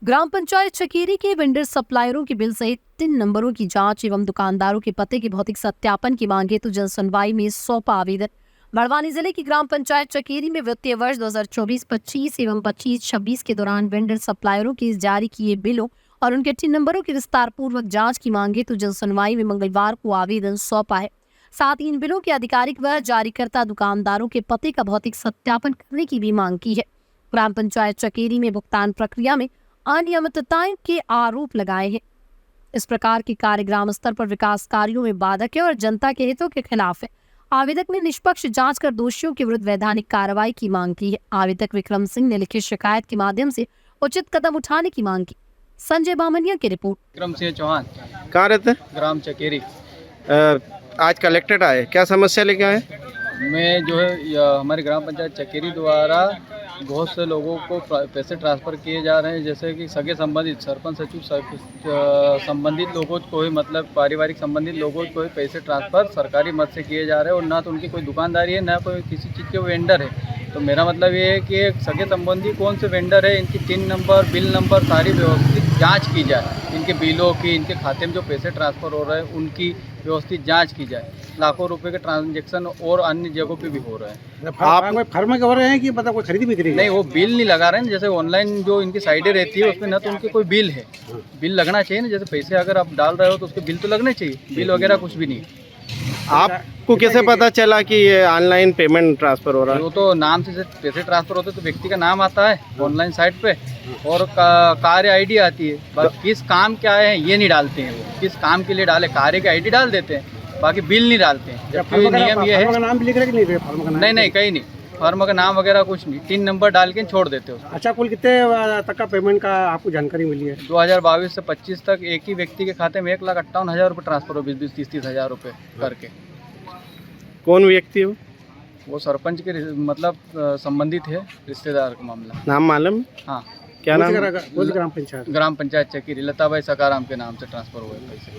ग्राम पंचायत चकेरी के वेंडर सप्लायरों के बिल सहित 3 नंबरों की जांच एवं दुकानदारों के पते के भौतिक सत्यापन की मांग हेतु जन सुनवाई में सौंपा आवेदन। बड़वानी जिले की ग्राम पंचायत चकेरी में वित्तीय वर्ष 2024-25 एवं 25-26 के दौरान वेंडर सप्लायरों के जारी किए बिलों और उनके 3 नंबरों की विस्तार पूर्वक जाँच की मांग हेतु जन सुनवाई में मंगलवार को आवेदन सौंपा है। साथ ही इन बिलों के आधिकारिक व जारीकर्ता दुकानदारों के पते का भौतिक सत्यापन करने की भी मांग की है। ग्राम पंचायत चकेरी में भुगतान प्रक्रिया में अनियमितताएं के आरोप लगाए हैं। इस प्रकार के कार्य ग्राम स्तर पर विकास कार्यों में बाधक है और जनता के हितों के खिलाफ है। आवेदक ने निष्पक्ष जांच कर दोषियों के विरुद्ध वैधानिक कार्रवाई की मांग की है। आवेदक विक्रम सिंह ने लिखित शिकायत के माध्यम से उचित कदम उठाने की मांग की। संजय बामनिया की रिपोर्ट। विक्रम सिंह चौहान, कहाँ रहते हैं? ग्राम चकेरी। आज कलेक्टेड आए, क्या समस्या लेके आए? मैं जो है हमारे ग्राम पंचायत चकेरी द्वारा बहुत से लोगों को पैसे ट्रांसफ़र किए जा रहे हैं, जैसे कि सगे संबंधित सरपंच सचिव संबंधित लोगों को ही, मतलब पारिवारिक संबंधित लोगों को ही पैसे ट्रांसफ़र सरकारी मद से किए जा रहे हैं और ना तो उनकी कोई दुकानदारी है, ना कोई किसी चीज़ के वेंडर है। तो मेरा मतलब ये है कि एक सगे संबंधी कौन से वेंडर है, इनकी 3 नंबर, बिल नंबर सारी व्यवस्थित जांच की जाए। इनके बिलों की, इनके खाते में जो पैसे ट्रांसफ़र हो रहे हैं उनकी व्यवस्थित जांच की जाए। लाखों रुपए के ट्रांजैक्शन और अन्य जगहों पे भी हो रहे हैं। आप फर्म के हो रहे हैं कि मतलब कोई खरीदी बिक्री? नहीं, वो बिल नहीं लगा रहे हैं। जैसे ऑनलाइन जो इनकी साइटें रहती है उसमें ना तो उनके कोई बिल है, बिल लगना चाहिए ना। जैसे पैसे अगर आप डाल रहे हो तो उसके बिल तो लगने चाहिए, बिल वगैरह कुछ भी नहीं है। आपको कैसे पता चला कि ये ऑनलाइन पेमेंट ट्रांसफर हो रहा है? वो तो नाम से पैसे ट्रांसफर होते तो व्यक्ति का नाम आता है ऑनलाइन साइट पे और कार्य आईडी आती है। बस किस काम क्या है ये नहीं डालते हैं, वो किस काम के लिए डाले कार्य की आईडी डाल देते हैं, बाकी बिल नहीं डालते हैं। जबकि नियम ये है, नाम भी लिख रहे कि नहीं? फर्म का नाम नहीं कहीं नहीं, फर्म का नाम वगैरह कुछ नहीं, 3 नंबर डाल के छोड़ देते हो। अच्छा, कुल कितने तक का पेमेंट का आपको जानकारी मिली है? 2022 से 25 तक एक ही व्यक्ति के खाते में 1,58,000 रुपये ट्रांसफर हो, 20-30 हज़ार रुपये करके। कौन व्यक्ति हो? वो सरपंच के मतलब संबंधित है, रिश्तेदार का मामला। नाम मालूम? हाँ। क्या नाम? ग्राम पंचायत चकेरी, लताबाई सकाराम के नाम से ट्रांसफर हुए पैसे।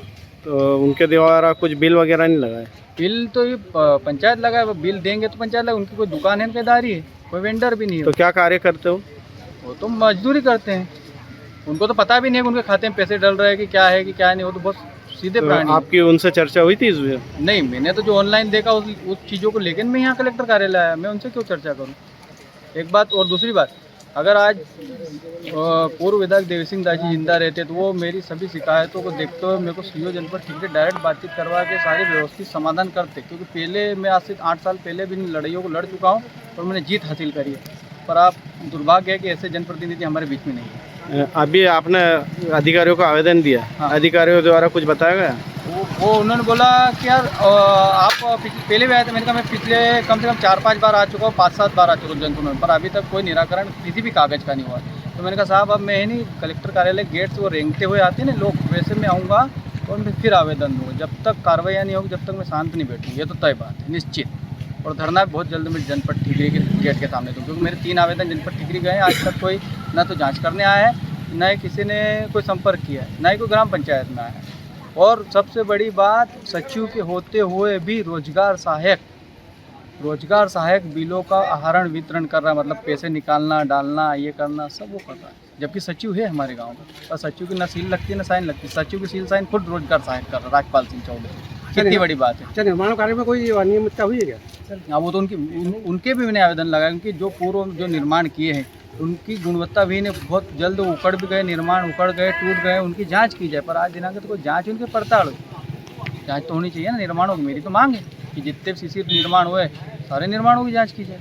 तो उनके द्वारा कुछ बिल वगैरह नहीं लगाए? बिल तो ये पंचायत लगाए, वो बिल देंगे तो पंचायत लगाए। उनकी कोई दुकान है, खरीदारी है, कोई वेंडर भी नहीं है। तो क्या कार्य करते हो? वो तो मजदूरी करते हैं, उनको तो पता भी नहीं है कि उनके खाते में पैसे डल रहे हैं कि क्या है कि क्या नहीं। वो तो बहुत सीधे प्राणी। आपकी उनसे चर्चा हुई थी इसमें? नहीं, मैंने तो जो ऑनलाइन देखा उस चीज़ों को लेकर मैं यहाँ कलेक्टर कार्यालय आया, मैं उनसे क्यों चर्चा करूँ? एक बात। और दूसरी बात, अगर आज पूर्व विधायक देवी सिंह दास जी जिंदा रहते तो वो मेरी सभी शिकायतों को देखते हुए मेरे को सीओ जनपद ठीक से डायरेक्ट बातचीत करवा के सारे व्यवस्थित समाधान करते। क्योंकि पहले मैं आज से 8 साल पहले भी इन लड़ाइयों को लड़ चुका हूँ और मैंने जीत हासिल करी है। पर आप दुर्भाग्य है कि ऐसे जनप्रतिनिधि हमारे बीच में नहीं है। अभी आपने अधिकारियों को आवेदन दिया? हाँ। अधिकारियों द्वारा कुछ बताया गया? वो उन्होंने बोला कि यार आप पहले भी आए थे। मैंने कहा मैं पिछले कम से कम 4-5 बार आ चुका हूँ, 5-7 बार आ चुका हूँ जनसुनवाई में, पर अभी तक कोई निराकरण किसी भी कागज़ का नहीं हुआ। तो मैंने कहा साहब अब मैं नहीं, कलेक्टर कार्यालय गेट से वो रेंगते हुए आते हैं ना लोग, वैसे मैं आऊँगा और मैं फिर आवेदन दूँगा। जब तक कार्रवाई नहीं होगी जब तक मैं शांत नहीं बैठूँगी, ये तो तय बात है, निश्चित। और धरना बहुत जल्द मैं जनपद ठीकरी के गेट के सामने दूँ, क्योंकि मेरे 3 आवेदन जनपद ठीकरी गए हैं। आज तक कोई ना तो जाँच करने आया है, न ही किसी ने कोई संपर्क किया है, न ही कोई ग्राम पंचायत में आया है। और सबसे बड़ी बात, सचिव के होते हुए भी रोजगार सहायक बिलों का आहरण वितरण कर रहा है, मतलब पैसे निकालना, डालना, ये करना सब वो कर रहा है। जबकि सचिव है हमारे गांव में, और सचिव की न सील लगती है न साइन लगती है। सचिव की सील साइन खुद रोजगार सहायक कर रहा है, राजपाल सिंह चौधरी। कितनी बड़ी बात है। निर्माण कार्य में कोई अनियमितता हुई है क्या? हाँ, वो तो उनके भी मैंने आवेदन लगाया, उनकी जो पूर्व जो निर्माण किए हैं उनकी गुणवत्ता भी ने बहुत जल्द उखड़ भी गए, निर्माण उखड़ गए, टूट गए, उनकी जांच की जाए। पर आज दिनांक तो कोई जांच, उनके पड़ताल जांच तो होनी चाहिए ना निर्माणों की। मेरी तो मांग है कि जितने सीसी निर्माण हुए सारे निर्माणों की जांच की जाए।